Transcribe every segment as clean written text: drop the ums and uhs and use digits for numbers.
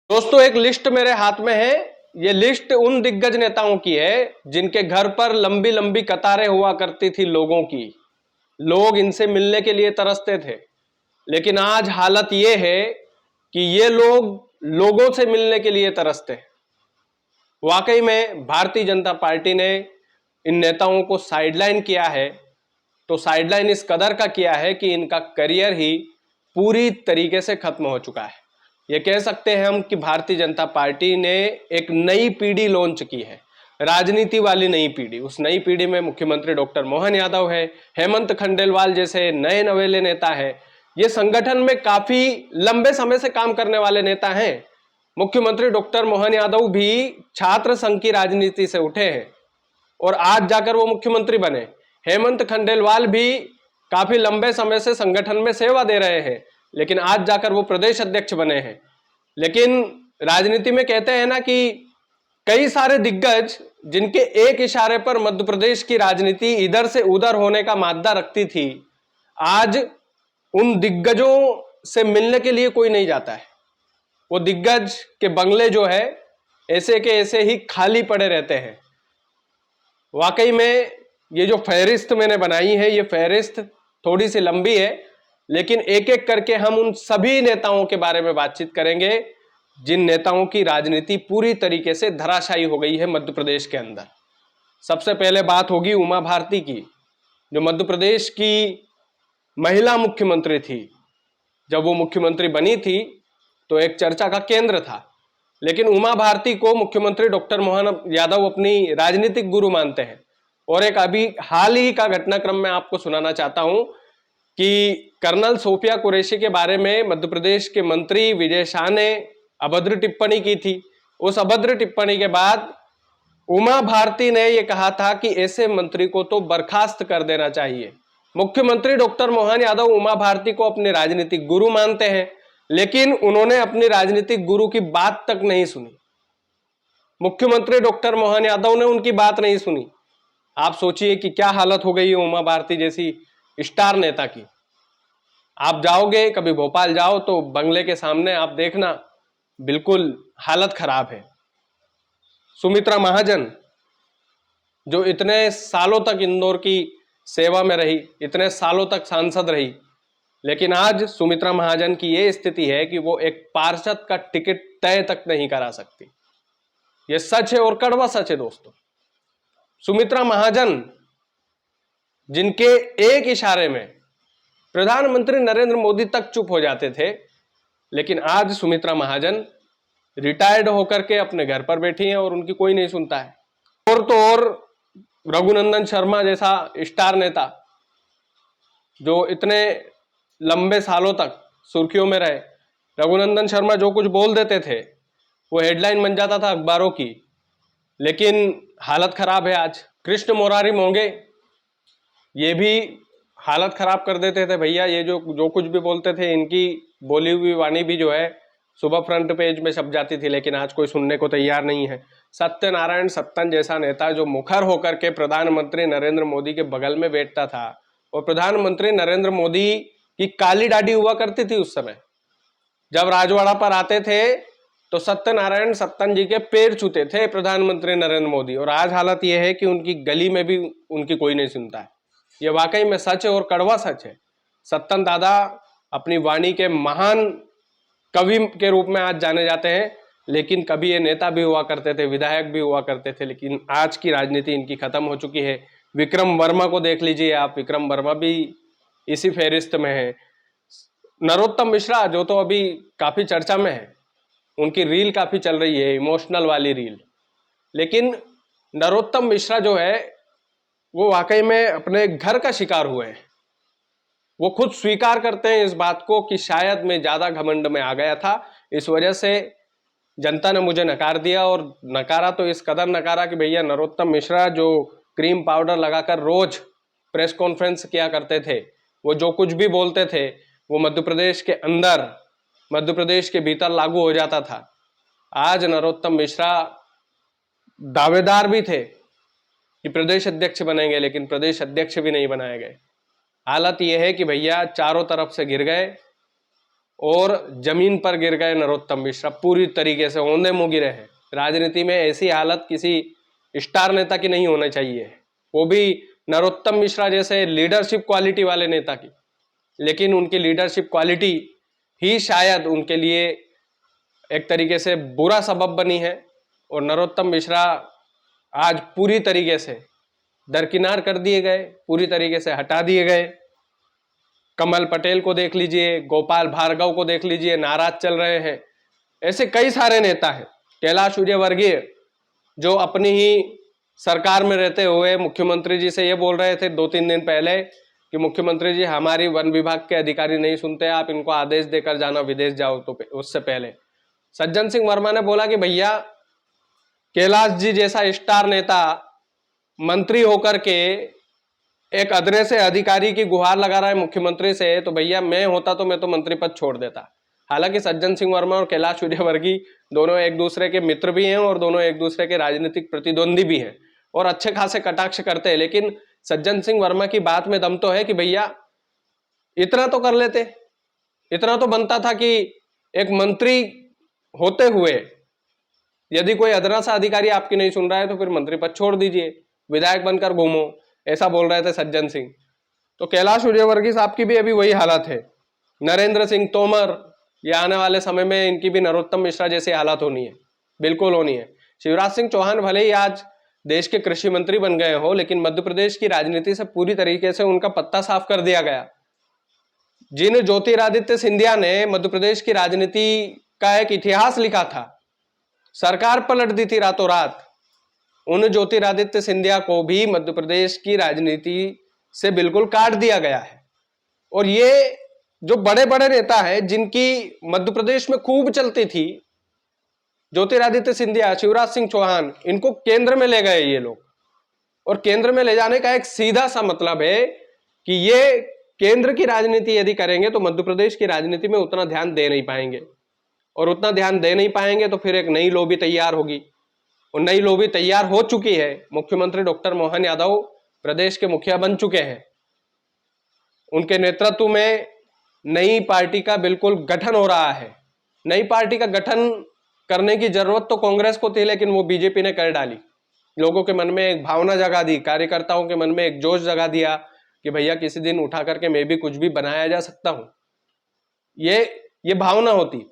दोस्तों, एक लिस्ट मेरे हाथ में है। ये लिस्ट उन दिग्गज नेताओं की है जिनके घर पर लंबी लंबी कतारें हुआ करती थी लोगों की। लोग इनसे मिलने के लिए तरसते थे, लेकिन आज हालत ये है कि ये लोग लोगों से मिलने के लिए तरसते हैं। वाकई में भारतीय जनता पार्टी ने इन नेताओं को साइडलाइन किया है, तो साइडलाइन इस कदर का किया है कि इनका करियर ही पूरी तरीके से खत्म हो चुका है। ये कह सकते हैं हम कि भारतीय जनता पार्टी ने एक नई पीढ़ी लॉन्च की है, राजनीति वाली नई पीढ़ी। उस नई पीढ़ी में मुख्यमंत्री डॉक्टर मोहन यादव है, हेमंत खंडेलवाल जैसे नए नवेले नेता है। ये संगठन में काफी लंबे समय से काम करने वाले नेता हैं। मुख्यमंत्री डॉक्टर मोहन यादव भी छात्र संघ की राजनीति से उठे हैं और आज जाकर वो मुख्यमंत्री बने। हेमंत खंडेलवाल भी काफी लंबे समय से संगठन में सेवा दे रहे हैं, लेकिन आज जाकर वो प्रदेश अध्यक्ष बने हैं। लेकिन राजनीति में कहते हैं ना कि कई सारे दिग्गज जिनके एक इशारे पर मध्य प्रदेश की राजनीति इधर से उधर होने का मादा रखती थी, आज उन दिग्गजों से मिलने के लिए कोई नहीं जाता है। वो दिग्गज के बंगले जो है ऐसे के ऐसे ही खाली पड़े रहते हैं। वाकई में ये जो फहरिस्त मैंने बनाई है, ये फहरिस्त थोड़ी सी लंबी है, लेकिन एक एक करके हम उन सभी नेताओं के बारे में बातचीत करेंगे जिन नेताओं की राजनीति पूरी तरीके से धराशायी हो गई है मध्य प्रदेश के अंदर। सबसे पहले बात होगी उमा भारती की, जो मध्य प्रदेश की महिला मुख्यमंत्री थी। जब वो मुख्यमंत्री बनी थी तो एक चर्चा का केंद्र था, लेकिन उमा भारती को मुख्यमंत्री डॉक्टर मोहन यादव अपनी राजनीतिक गुरु मानते हैं। और एक अभी हाल ही का घटनाक्रम मैं आपको सुनाना चाहता हूं कि कर्नल सोफिया कुरैशी के बारे में मध्य प्रदेश के मंत्री विजय शाह ने अभद्र टिप्पणी की थी। उस अभद्र टिप्पणी के बाद उमा भारती ने यह कहा था कि ऐसे मंत्री को तो बर्खास्त कर देना चाहिए। मुख्यमंत्री डॉक्टर मोहन यादव उमा भारती को अपने राजनीतिक गुरु मानते हैं, लेकिन उन्होंने अपनी राजनीतिक गुरु की बात तक नहीं सुनी। मुख्यमंत्री डॉक्टर मोहन यादव ने उनकी बात नहीं सुनी। आप सोचिए कि क्या हालत हो गई है उमा भारती जैसी स्टार नेता की। आप जाओगे कभी भोपाल जाओ तो बंगले के सामने आप देखना, बिल्कुल हालत खराब है। सुमित्रा महाजन जो इतने सालों तक इंदौर की सेवा में रही, इतने सालों तक सांसद रही, लेकिन आज सुमित्रा महाजन की यह स्थिति है कि वो एक पार्षद का टिकट तय तक नहीं करा सकती। यह सच है और कड़वा सच है दोस्तों। सुमित्रा महाजन जिनके एक इशारे में प्रधानमंत्री नरेंद्र मोदी तक चुप हो जाते थे, लेकिन आज सुमित्रा महाजन रिटायर्ड होकर के अपने घर पर बैठी हैं और उनकी कोई नहीं सुनता है। और तो और रघुनंदन शर्मा जैसा स्टार नेता जो इतने लंबे सालों तक सुर्खियों में रहे, रघुनंदन शर्मा जो कुछ बोल देते थे वो हेडलाइन बन जाता था अखबारों की, लेकिन हालत खराब है आज। कृष्ण मुरारी मोंगे ये भी हालत खराब कर देते थे भैया। ये जो कुछ भी बोलते थे, इनकी बोली हुई वाणी भी जो है सुबह फ्रंट पेज में छप जाती थी, लेकिन आज कोई सुनने को तैयार नहीं है। सत्यनारायण सत्तन जैसा नेता जो मुखर होकर के प्रधानमंत्री नरेंद्र मोदी के बगल में बैठता था, और प्रधानमंत्री नरेंद्र मोदी की काली दाढ़ी हुआ करती थी उस समय, जब राजवाड़ा पर आते थे तो सत्यनारायण सत्तन जी के पैर छूते थे प्रधानमंत्री नरेंद्र मोदी। और आज हालत यह है कि उनकी गली में भी उनकी कोई नहीं सुनता है। यह वाकई में सच है और कड़वा सच है। सत्तन दादा अपनी वाणी के महान कवि के रूप में आज जाने जाते हैं, लेकिन कभी ये नेता भी हुआ करते थे, विधायक भी हुआ करते थे, लेकिन आज की राजनीति इनकी खत्म हो चुकी है। विक्रम वर्मा को देख लीजिए आप, विक्रम वर्मा भी इसी फहरिस्त में है। नरोत्तम मिश्रा जो तो अभी काफी चर्चा में है, उनकी रील काफी चल रही है, इमोशनल वाली रील, लेकिन नरोत्तम मिश्रा जो है वो वाकई में अपने घर का शिकार हुए हैं। वो खुद स्वीकार करते हैं इस बात को कि शायद मैं ज्यादा घमंड में आ गया था, इस वजह से जनता ने मुझे नकार दिया। और नकारा तो इस कदर नकारा कि भैया नरोत्तम मिश्रा जो क्रीम पाउडर लगाकर रोज प्रेस कॉन्फ्रेंस किया करते थे, वो जो कुछ भी बोलते थे वो मध्य प्रदेश के अंदर, मध्य प्रदेश के भीतर लागू हो जाता था। आज नरोत्तम मिश्रा दावेदार भी थे कि प्रदेश अध्यक्ष बनेंगे, लेकिन प्रदेश अध्यक्ष भी नहीं बनाए गए। हालत यह है कि भैया चारों तरफ से गिर गए। और जमीन पर गिर गए नरोत्तम मिश्रा, पूरी तरीके से औंधे मुंह गिरे हैं। राजनीति में ऐसी हालत किसी स्टार नेता की नहीं होनी चाहिए, वो भी नरोत्तम मिश्रा जैसे लीडरशिप क्वालिटी वाले नेता की। लेकिन उनकी लीडरशिप क्वालिटी ही शायद उनके लिए एक तरीके से बुरा सबब बनी है, और नरोत्तम मिश्रा आज पूरी तरीके से दरकिनार कर दिए गए, पूरी तरीके से हटा दिए गए। कमल पटेल को देख लीजिए, गोपाल भार्गव को देख लीजिए, नाराज चल रहे हैं। ऐसे कई सारे नेता हैं। कैलाश विजयवर्गीय जो अपनी ही सरकार में रहते हुए मुख्यमंत्री जी से ये बोल रहे थे 2-3 दिन पहले कि मुख्यमंत्री जी हमारी वन विभाग के अधिकारी नहीं सुनते, आप इनको आदेश देकर जाना, विदेश जाओ। तो उससे पहले सज्जन सिंह वर्मा ने बोला कि भैया कैलाश जी जैसा स्टार नेता मंत्री होकर के एक अदरे से अधिकारी की गुहार लगा रहा है मुख्यमंत्री से, तो भैया मैं होता तो मैं तो मंत्री पद छोड़ देता। हालांकि सज्जन सिंह वर्मा और कैलाश विजयवर्गीय दोनों एक दूसरे के मित्र भी हैं और दोनों एक दूसरे के राजनीतिक प्रतिद्वंदी भी हैं और अच्छे खासे कटाक्ष करते हैं, लेकिन सज्जन सिंह वर्मा की बात में दम तो है कि भैया इतना तो कर लेते, इतना तो बनता था कि एक मंत्री होते हुए यदि कोई अदना सा अधिकारी आपकी नहीं सुन रहा है तो फिर मंत्री पद छोड़ दीजिए, विधायक बनकर घूमो, ऐसा बोल रहे थे सज्जन सिंह। तो कैलाश विजयवर्गीय साहब की भी अभी वही हालत है। नरेंद्र सिंह तोमर, ये आने वाले समय में इनकी भी नरोत्तम मिश्रा जैसी हालत होनी है, बिल्कुल होनी है। शिवराज सिंह चौहान भले ही आज देश के कृषि मंत्री बन गए हो, लेकिन मध्य प्रदेश की राजनीति से पूरी तरीके से उनका पत्ता साफ कर दिया गया। जिन ज्योतिरादित्य सिंधिया ने मध्य प्रदेश की राजनीति का एक इतिहास लिखा था, सरकार पलट दी थी रातों रात, उन ज्योतिरादित्य सिंधिया को भी मध्य प्रदेश की राजनीति से बिल्कुल काट दिया गया है। और ये जो बड़े बड़े नेता हैं जिनकी मध्य प्रदेश में खूब चलती थी, ज्योतिरादित्य सिंधिया, शिवराज सिंह चौहान, इनको केंद्र में ले गए ये लोग। और केंद्र में ले जाने का एक सीधा सा मतलब है कि ये केंद्र की राजनीति यदि करेंगे तो मध्य प्रदेश की राजनीति में उतना ध्यान दे नहीं पाएंगे, और उतना ध्यान दे नहीं पाएंगे तो फिर एक नई लॉबी तैयार होगी, और नई लॉबी तैयार हो चुकी है। मुख्यमंत्री डॉक्टर मोहन यादव प्रदेश के मुखिया बन चुके हैं, उनके नेतृत्व में नई पार्टी का बिल्कुल गठन हो रहा है। नई पार्टी का गठन करने की जरूरत तो कांग्रेस को थी, लेकिन वो बीजेपी ने कर डाली। लोगों के मन में एक भावना जगा दी, कार्यकर्ताओं के मन में एक जोश जगा दिया कि भैया किसी दिन उठा करके मैं भी कुछ भी बनाया जा सकता हूं। ये भावना होती।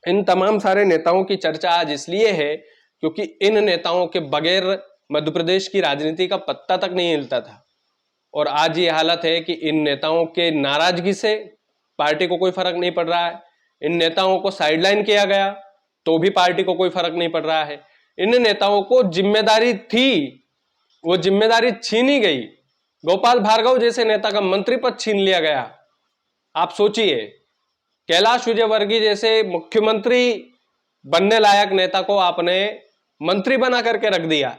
इन तमाम सारे नेताओं की चर्चा आज इसलिए है क्योंकि इन नेताओं के बगैर मध्य प्रदेश की राजनीति का पत्ता तक नहीं हिलता था। और आज ये हालत है कि इन नेताओं के नाराजगी से पार्टी को कोई फर्क नहीं पड़ रहा है। इन नेताओं को साइडलाइन किया गया तो भी पार्टी को कोई फर्क नहीं पड़ रहा है। इन नेताओं को जिम्मेदारी थी, वो जिम्मेदारी छीनी गई। गोपाल भार्गव जैसे नेता का मंत्री पद छीन लिया गया। आप सोचिए, कैलाश विजयवर्गीय जैसे मुख्यमंत्री बनने लायक नेता को आपने मंत्री बना करके रख दिया।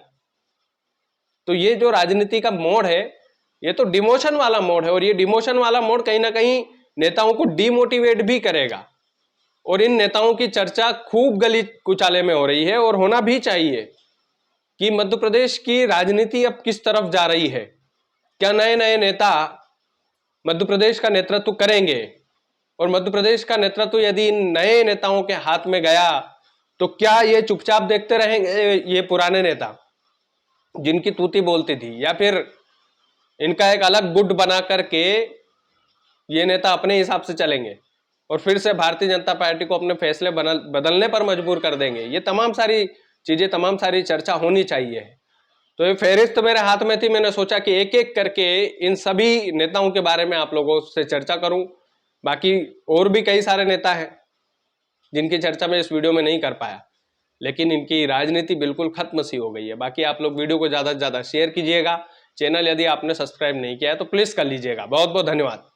तो ये जो राजनीति का मोड़ है, ये तो डिमोशन वाला मोड़ है, और ये डिमोशन वाला मोड़ कहीं ना कहीं नेताओं को डिमोटिवेट भी करेगा। और इन नेताओं की चर्चा खूब गली कुचाले में हो रही है, और होना भी चाहिए कि मध्य प्रदेश की राजनीति अब किस तरफ जा रही है। क्या नए नए नेता मध्य प्रदेश का नेतृत्व करेंगे, और मध्य प्रदेश का नेतृत्व यदि इन नए नेताओं के हाथ में गया तो क्या ये चुपचाप देखते रहेंगे ये पुराने नेता जिनकी तूती बोलती थी, या फिर इनका एक अलग गुट बना करके ये नेता अपने हिसाब से चलेंगे और फिर से भारतीय जनता पार्टी को अपने फैसले बदलने पर मजबूर कर देंगे। ये तमाम सारी चीजें, तमाम सारी चर्चा होनी चाहिए। तो ये फहरिस्त मेरे हाथ में थी, मैंने सोचा कि एक एक करके इन सभी नेताओं के बारे में आप लोगों से चर्चा करूं। बाकी और भी कई सारे नेता हैं जिनकी चर्चा मैं इस वीडियो में नहीं कर पाया, लेकिन इनकी राजनीति बिल्कुल खत्म सी हो गई है। बाकी आप लोग वीडियो को ज़्यादा से ज़्यादा शेयर कीजिएगा। चैनल यदि आपने सब्सक्राइब नहीं किया है तो प्लीज़ कर लीजिएगा। बहुत बहुत धन्यवाद।